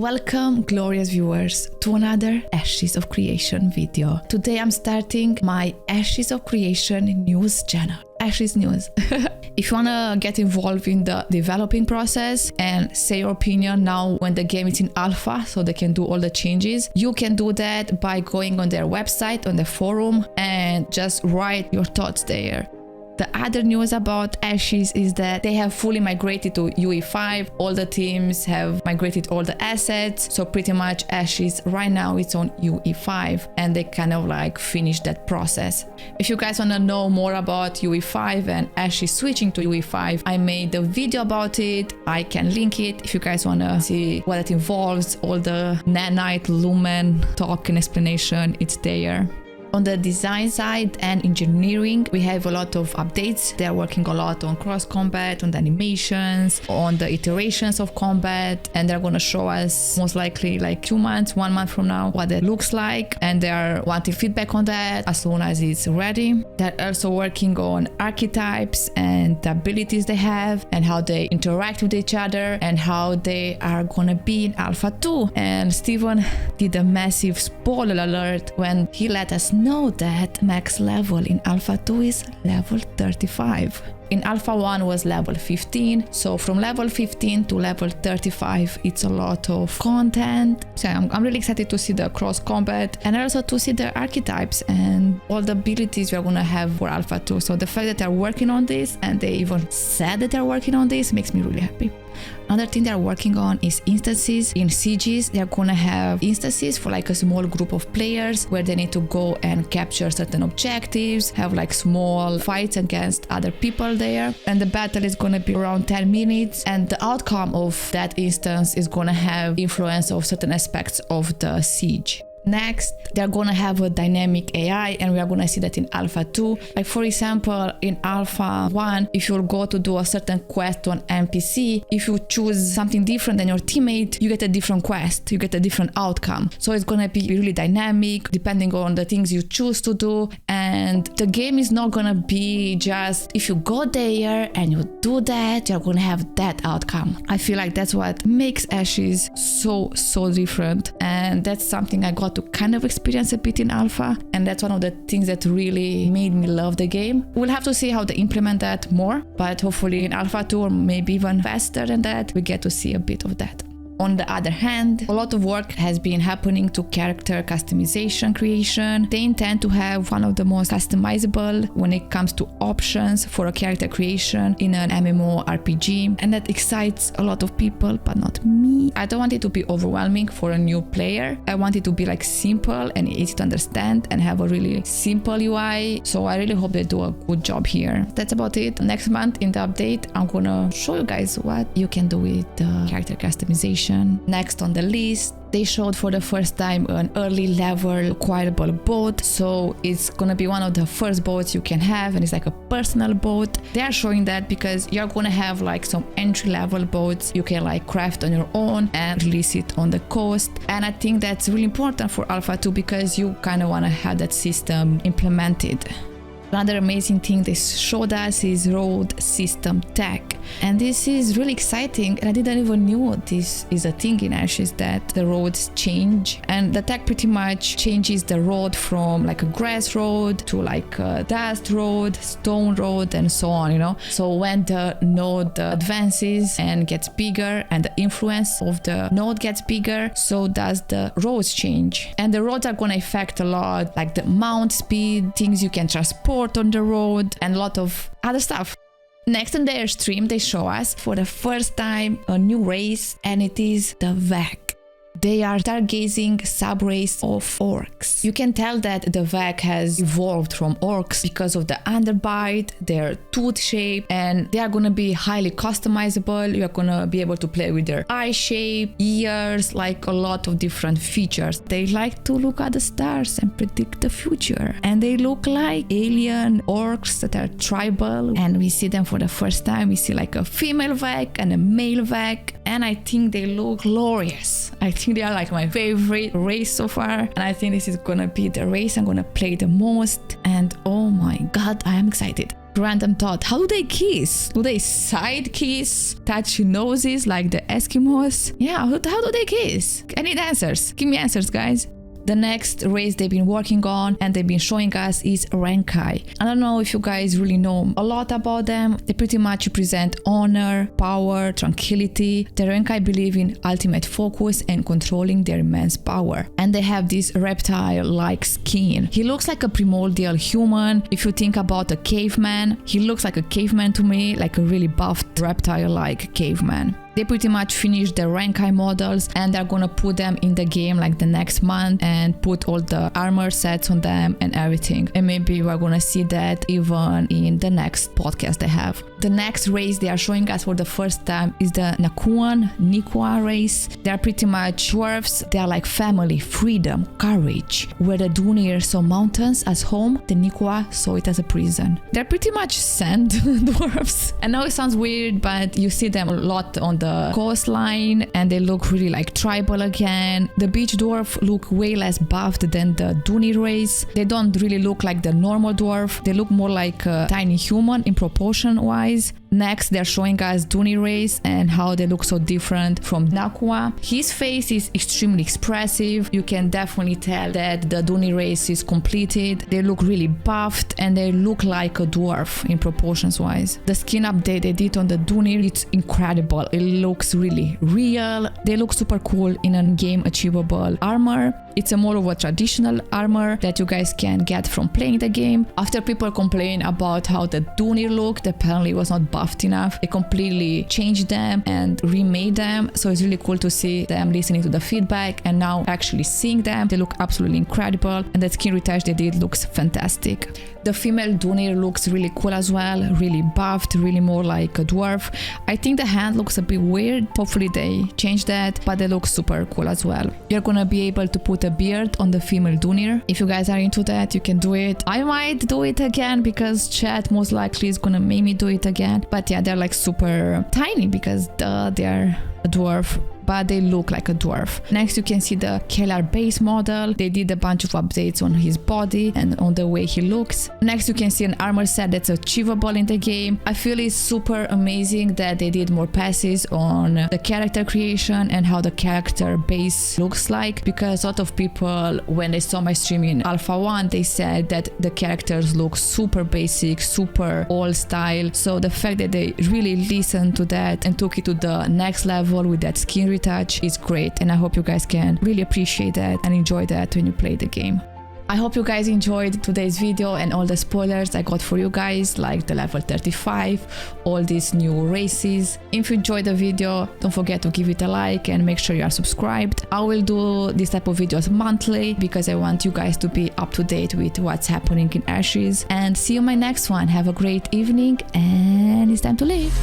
Welcome, glorious viewers, to another Ashes of Creation video. Today I'm starting my Ashes of Creation news channel. Ashes News. If you wanna get involved in the developing process and say your opinion now when the game is in alpha so they can do all the changes, you can do that by going on their website, on the forum, and just write your thoughts there. The other news about Ashes is that they have fully migrated to UE5. All the teams have migrated all the assets. So pretty much Ashes right now it's on UE5 and they kind of like finished that process. If you guys want to know more about UE5 and Ashes switching to UE5, I made a video about it. I can link it if you guys want to see what it involves. All the nanite lumen talk and explanation, it's there. On the design side and engineering, we have a lot of updates. They're working a lot on cross combat, on the animations, on the iterations of combat, and they're going to show us most likely like 2 months, 1 month from now, what it looks like. And they're wanting feedback on that as soon as it's ready. They're also working on archetypes and the abilities they have and how they interact with each other and how they are going to be in Alpha 2. And Steven did a massive spoiler alert when he let us know that max level in Alpha 2 is level 35. In Alpha 1 was level 15, so from level 15 to level 35 it's a lot of content. So I'm really excited to see the cross combat and also to see the archetypes and all the abilities we're gonna have for Alpha 2. So the fact that they're working on this and they even said that they're working on this makes me really happy. Another thing they're working on is instances. In Sieges, they're gonna have instances for like a small group of players where they need to go and capture certain objectives, have like small fights against other people there. And the battle is gonna be around 10 minutes. And the outcome of that instance is gonna have influence of certain aspects of the siege. Next, they're gonna have a dynamic AI and we are gonna see that in Alpha 2. Like for example, in Alpha 1, if you'll go to do a certain quest on NPC, if you choose something different than your teammate, you get a different quest, you get a different outcome. So it's gonna be really dynamic depending on the things you choose to do. And the game is not gonna be just if you go there and you do that, you're gonna have that outcome. I feel like that's what makes Ashes so different. And that's something I got to kind of experience a bit in alpha, and that's one of the things that really made me love the game. We'll have to see how they implement that more, but hopefully in alpha 2 or maybe even faster than that, we get to see a bit of that. On the other hand, a lot of work has been happening to character customization creation. They intend to have one of the most customizable when it comes to options for a character creation in an MMORPG, and that excites a lot of people, but not me. I don't want it to be overwhelming for a new player. I want it to be like simple and easy to understand and have a really simple UI. So I really hope they do a good job here. That's about it. Next month in the update, I'm gonna show you guys what you can do with the character customization. Next on the list, they showed for the first time an early level acquirable boat. So it's gonna be one of the first boats you can have, and it's like a personal boat. They are showing that because you're gonna have like some entry level boats you can like craft on your own and release it on the coast. And I think that's really important for Alpha 2 because you kind of want to have that system implemented. Another amazing thing they showed us is road system tech. And this is really exciting, and I didn't even know this is a thing in Ashes, that the roads change. And the tech pretty much changes the road from like a grass road to like a dust road, stone road, and so on, you know. So when the node advances and gets bigger and the influence of the node gets bigger, so does the roads change. And the roads are going to affect a lot, like the mount speed, things you can transport on the road, and a lot of other stuff. Next on their stream, they show us for the first time a new race, and it is the Vek. They are stargazing sub-race of orcs. You can tell that the Vek has evolved from orcs because of the underbite, their tooth shape, and they are gonna be highly customizable. You're gonna be able to play with their eye shape, ears, like a lot of different features. They like to look at the stars and predict the future. And they look like alien orcs that are tribal. And we see them for the first time. We see like a female Vek and a male Vek. And I think they look glorious. I think they are like my favorite race so far, and I think this is gonna be the race I'm gonna play the most, and oh my god, I am excited. Random thought, how do they kiss? Do they side kiss? Touch noses like the Eskimos? Yeah, how do they kiss? I need answers. Give me answers, guys. The next race they've been working on and they've been showing us is Ren'Kai. I don't know if you guys really know a lot about them. They pretty much represent honor, power, tranquility. The Ren'Kai believe in ultimate focus and controlling their immense power. And they have this reptile-like skin. He looks like a primordial human. If you think about a caveman, he looks like a caveman to me, like a really buffed reptile-like caveman. They pretty much finished the Ren'Kai models and they're gonna put them in the game like the next month and put all the armor sets on them and everything. And maybe we're gonna see that even in the next podcast they have. The next race they are showing us for the first time is the Nikua race. They're pretty much dwarves. They are like family, freedom, courage. Where the Dunir saw mountains as home, the Nikua saw it as a prison. They're pretty much sand dwarves. I know it sounds weird, but you see them a lot on the coastline and they look really like tribal again. The beach dwarf look way less buffed than the Dunir race. They don't really look like the normal dwarf. They look more like a tiny human in proportion wise. Next, they're showing us Dunir Race and how they look so different from Nikua. His face is extremely expressive. You can definitely tell that the Dunir Race is completed. They look really buffed and they look like a dwarf in proportions wise. The skin update they did on the Dunir, it's incredible. It looks really real. They look super cool in a game achievable armor. It's a more of a traditional armor that you guys can get from playing the game. After people complain about how the Dunir looked, apparently it was not buffed enough. They completely changed them and remade them. So it's really cool to see them listening to the feedback and now actually seeing them. They look absolutely incredible and the skin retouch they did looks fantastic. The female Dunir looks really cool as well, really buffed, really more like a dwarf. I think the hand looks a bit weird. Hopefully they change that, but they look super cool as well. You're gonna be able to put a beard on the female Dunir. If you guys are into that, you can do it. I might do it again because chat most likely is gonna make me do it again. But yeah, they're like super tiny because they're a dwarf, but they look like a dwarf. Next, you can see the Kellar base model. They did a bunch of updates on his body and on the way he looks. Next, you can see an armor set that's achievable in the game. I feel it's super amazing that they did more passes on the character creation and how the character base looks like, because a lot of people, when they saw my stream in Alpha 1, they said that the characters look super basic, super old style. So the fact that they really listened to that and took it to the next level with that skin retouch is great, and I hope you guys can really appreciate that and enjoy that when you play the game. I hope you guys enjoyed today's video and all the spoilers I got for you guys, like the level 35, all these new races. If you enjoyed the video, don't forget to give it a like and make sure you are subscribed. I will do this type of videos monthly because I want you guys to be up to date with what's happening in Ashes. And see you in my next one. Have a great evening and it's time to leave.